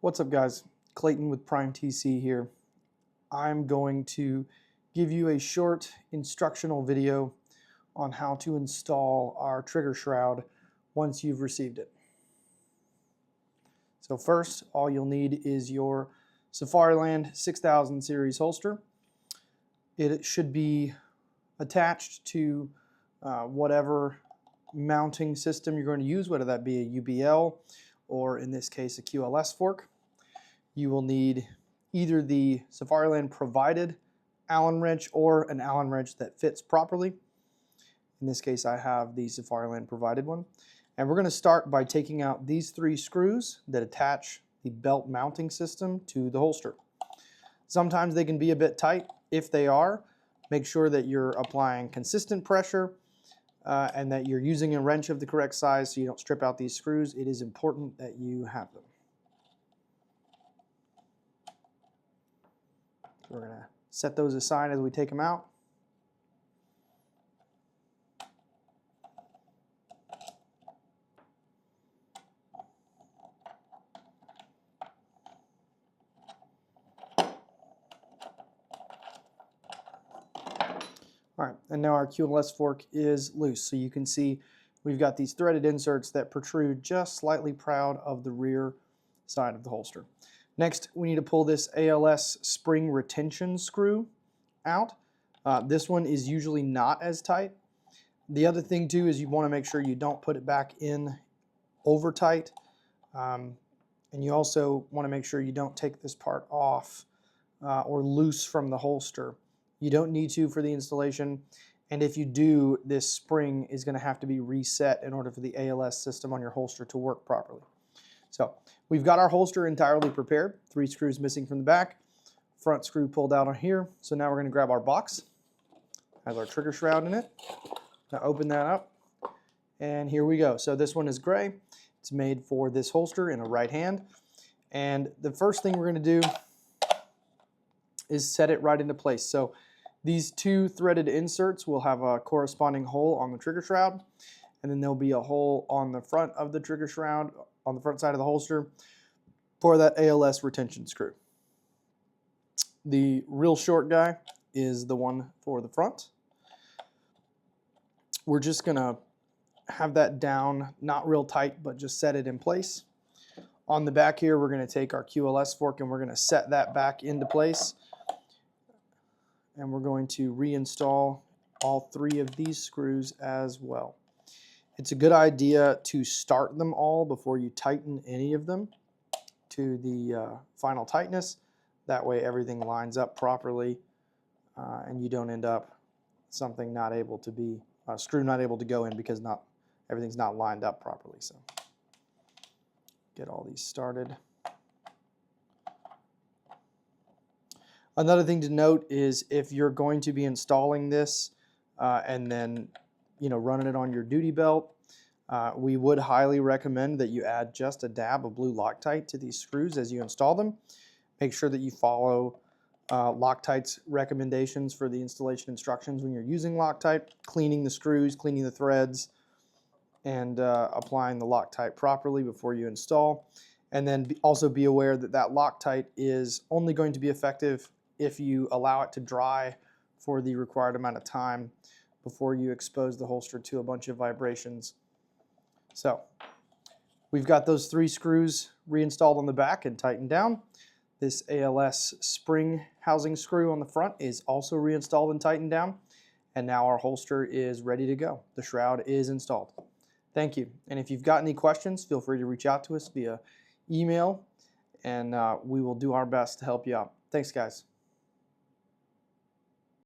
What's up, guys? Clayton with Prime TC here. I'm going to give you a short instructional video on how to install our Trigger Shroud once you've received it. So first, all you'll need is your Safariland 6000 series holster. It should be attached to whatever mounting system you're going to use, whether that be a UBL or in this case a QLS fork. You will need either the Safariland provided Allen wrench or an Allen wrench that fits properly. In this case I have the Safariland provided one. And we're going to start by taking out these three screws that attach the belt mounting system to the holster. Sometimes they can be a bit tight. If they are, make sure that you're applying consistent pressure and that you're using a wrench of the correct size so you don't strip out these screws. It is important that you have them. So we're going to set those aside as we take them out. All right, and now our QLS fork is loose. So you can see we've got these threaded inserts that protrude just slightly proud of the rear side of the holster. Next, we need to pull this ALS spring retention screw out. This one is usually not as tight. The other thing too is you want to make sure you don't put it back in over tight. And you also want to make sure you don't take this part off or loose from the holster. You don't need to for the installation, and if you do, this spring is going to have to be reset in order for the ALS system on your holster to work properly. So we've got our holster entirely prepared, 3 screws missing from the back, front screw pulled out on here. So now we're going to grab our box, has our Trigger Shroud in it. Now open that up, and here we go. So this one is gray. It's made for this holster in a right hand, and the first thing we're going to do is set it right into place. So these 2 threaded inserts will have a corresponding hole on the Trigger Shroud, and then there'll be a hole on the front of the Trigger Shroud on the front side of the holster for that ALS retention screw. The real short guy is the one for the front. We're just gonna have that down, not real tight, but just set it in place. On the back here, we're gonna take our QLS fork and we're gonna set that back into place. And we're going to reinstall all 3 of these screws as well. It's a good idea to start them all before you tighten any of them to the final tightness. That way everything lines up properly and you don't end up something not able to be, screw not able to go in because everything's not lined up properly. So get all these started. Another thing to note is if you're going to be installing this and then running it on your duty belt, we would highly recommend that you add just a dab of blue Loctite to these screws as you install them. Make sure that you follow Loctite's recommendations for the installation instructions when you're using Loctite, cleaning the screws, cleaning the threads, and applying the Loctite properly before you install. And then also be aware that that Loctite is only going to be effective if you allow it to dry for the required amount of time before you expose the holster to a bunch of vibrations. So we've got those 3 screws reinstalled on the back and tightened down. This ALS spring housing screw on the front is also reinstalled and tightened down. And now our holster is ready to go. The shroud is installed. Thank you. And if you've got any questions, feel free to reach out to us via email, and we will do our best to help you out. Thanks, guys.